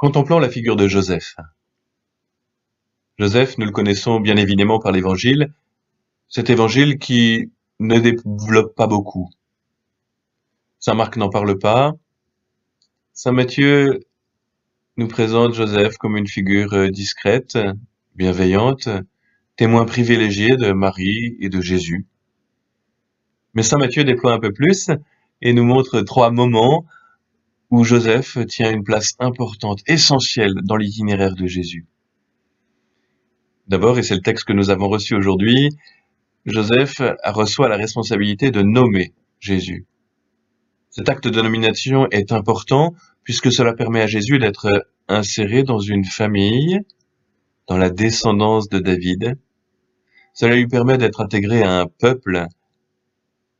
Contemplons la figure de Joseph. Joseph, nous le connaissons bien évidemment par l'Évangile, cet Évangile qui ne développe pas beaucoup. Saint Marc n'en parle pas. Saint Matthieu nous présente Joseph comme une figure discrète, bienveillante, témoin privilégié de Marie et de Jésus. Mais Saint Matthieu déploie un peu plus et nous montre 3 moments où Joseph tient une place importante, essentielle dans l'itinéraire de Jésus. D'abord, et c'est le texte que nous avons reçu aujourd'hui, Joseph reçoit la responsabilité de nommer Jésus. Cet acte de nomination est important puisque cela permet à Jésus d'être inséré dans une famille, dans la descendance de David. Cela lui permet d'être intégré à un peuple,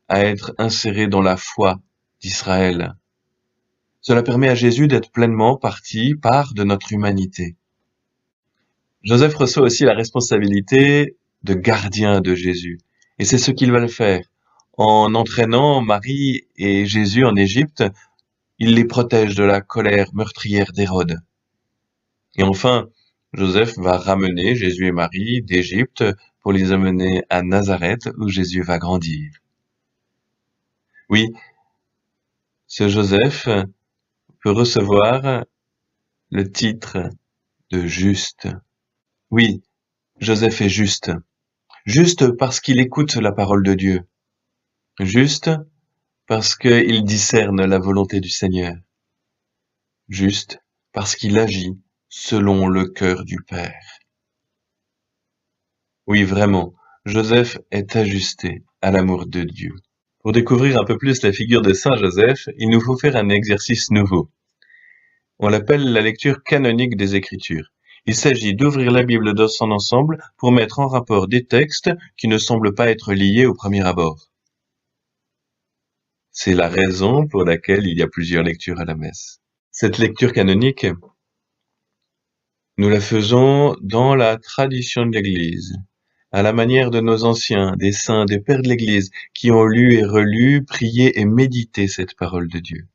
à être inséré dans la foi d'Israël. Cela permet à Jésus d'être pleinement part de notre humanité. Joseph reçoit aussi la responsabilité de gardien de Jésus. Et c'est ce qu'il va le faire. En entraînant Marie et Jésus en Égypte, il les protège de la colère meurtrière d'Hérode. Et enfin, Joseph va ramener Jésus et Marie d'Égypte pour les amener à Nazareth où Jésus va grandir. Oui, ce Joseph peut recevoir le titre de juste. Oui, Joseph est juste. Juste parce qu'il écoute la parole de Dieu. Juste parce qu'il discerne la volonté du Seigneur. Juste parce qu'il agit selon le cœur du Père. Oui, vraiment, Joseph est ajusté à l'amour de Dieu. Pour découvrir un peu plus la figure de Saint Joseph, il nous faut faire un exercice nouveau. On l'appelle la lecture canonique des Écritures. Il s'agit d'ouvrir la Bible dans son ensemble pour mettre en rapport des textes qui ne semblent pas être liés au premier abord. C'est la raison pour laquelle il y a plusieurs lectures à la messe. Cette lecture canonique, nous la faisons dans la tradition de l'Église, à la manière de nos anciens, des saints, des pères de l'Église, qui ont lu et relu, prié et médité cette parole de Dieu.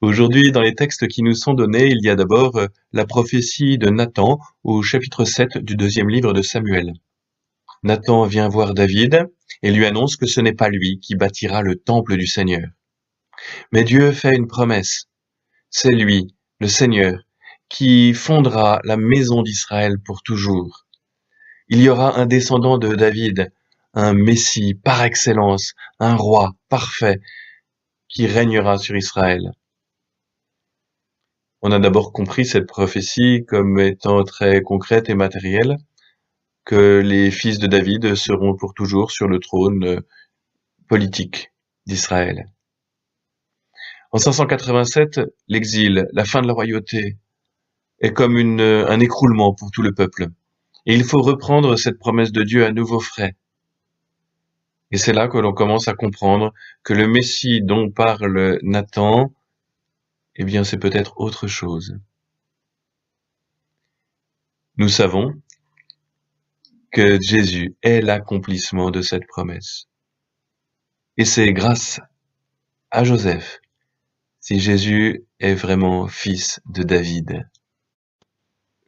Aujourd'hui, dans les textes qui nous sont donnés, il y a d'abord la prophétie de Nathan au chapitre 7 du 2e livre de Samuel. Nathan vient voir David et lui annonce que ce n'est pas lui qui bâtira le temple du Seigneur. Mais Dieu fait une promesse. C'est lui, le Seigneur, qui fondera la maison d'Israël pour toujours. Il y aura un descendant de David, un Messie par excellence, un roi parfait qui régnera sur Israël. On a d'abord compris cette prophétie comme étant très concrète et matérielle, que les fils de David seront pour toujours sur le trône politique d'Israël. En 587, l'exil, la fin de la royauté, est comme un écroulement pour tout le peuple. Et il faut reprendre cette promesse de Dieu à nouveau frais. Et c'est là que l'on commence à comprendre que le Messie dont parle Nathan, eh bien, c'est peut-être autre chose. Nous savons que Jésus est l'accomplissement de cette promesse. Et c'est grâce à Joseph si Jésus est vraiment fils de David.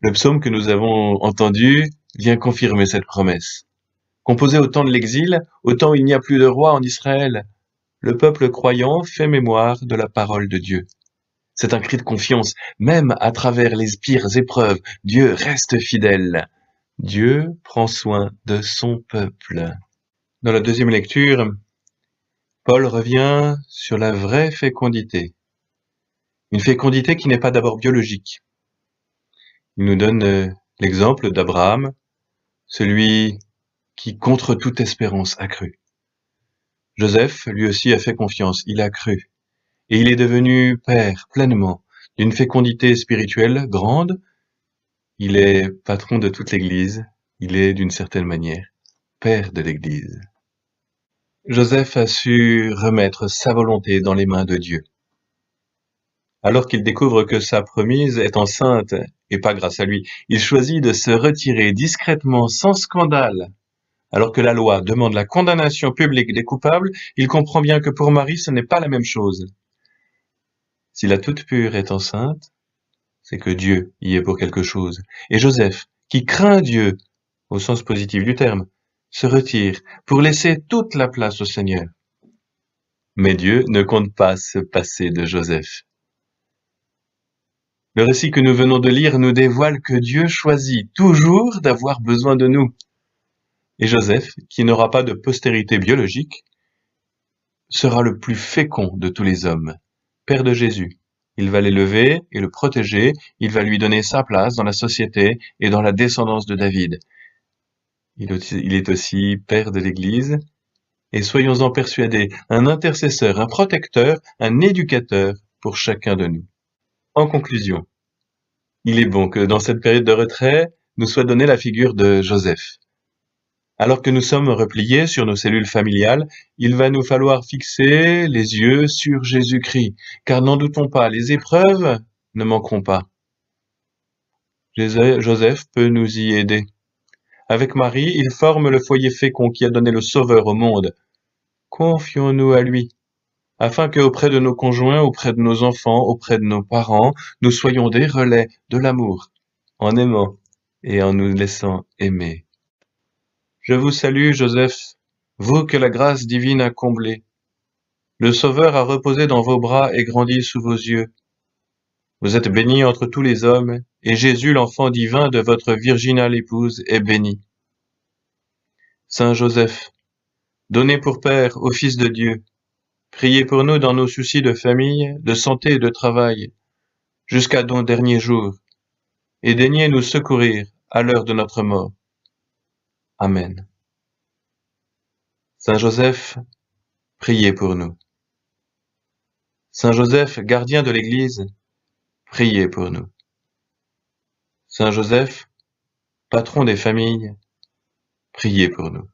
Le psaume que nous avons entendu vient confirmer cette promesse. Composé au temps de l'exil, au temps où il n'y a plus de roi en Israël, le peuple croyant fait mémoire de la parole de Dieu. C'est un cri de confiance, même à travers les pires épreuves, Dieu reste fidèle. Dieu prend soin de son peuple. Dans la deuxième lecture, Paul revient sur la vraie fécondité. Une fécondité qui n'est pas d'abord biologique. Il nous donne l'exemple d'Abraham, celui qui, contre toute espérance, a cru. Joseph, lui aussi, a fait confiance, il a cru. Et il est devenu père, pleinement, d'une fécondité spirituelle grande. Il est patron de toute l'Église, il est, d'une certaine manière, père de l'Église. Joseph a su remettre sa volonté dans les mains de Dieu. Alors qu'il découvre que sa promise est enceinte, et pas grâce à lui, il choisit de se retirer discrètement, sans scandale. Alors que la loi demande la condamnation publique des coupables, il comprend bien que pour Marie, ce n'est pas la même chose. Si la toute pure est enceinte, c'est que Dieu y est pour quelque chose. Et Joseph, qui craint Dieu, au sens positif du terme, se retire pour laisser toute la place au Seigneur. Mais Dieu ne compte pas se passer de Joseph. Le récit que nous venons de lire nous dévoile que Dieu choisit toujours d'avoir besoin de nous. Et Joseph, qui n'aura pas de postérité biologique, sera le plus fécond de tous les hommes, père de Jésus. Il va l'élever et le protéger, il va lui donner sa place dans la société et dans la descendance de David. Il est aussi père de l'Église, et soyons-en persuadés, un intercesseur, un protecteur, un éducateur pour chacun de nous. En conclusion, il est bon que dans cette période de retrait, nous soit donnée la figure de Joseph. Alors que nous sommes repliés sur nos cellules familiales, il va nous falloir fixer les yeux sur Jésus-Christ, car n'en doutons pas, les épreuves ne manqueront pas. Joseph peut nous y aider. Avec Marie, il forme le foyer fécond qui a donné le Sauveur au monde. Confions-nous à lui, afin que auprès de nos conjoints, auprès de nos enfants, auprès de nos parents, nous soyons des relais de l'amour, en aimant et en nous laissant aimer. Je vous salue, Joseph, vous que la grâce divine a comblé. Le Sauveur a reposé dans vos bras et grandi sous vos yeux. Vous êtes béni entre tous les hommes, et Jésus, l'enfant divin de votre virginale épouse, est béni. Saint Joseph, donné pour Père au Fils de Dieu, priez pour nous dans nos soucis de famille, de santé et de travail, jusqu'à nos derniers jours, et daignez nous secourir à l'heure de notre mort. Amen. Saint Joseph, priez pour nous. Saint Joseph, gardien de l'Église, priez pour nous. Saint Joseph, patron des familles, priez pour nous.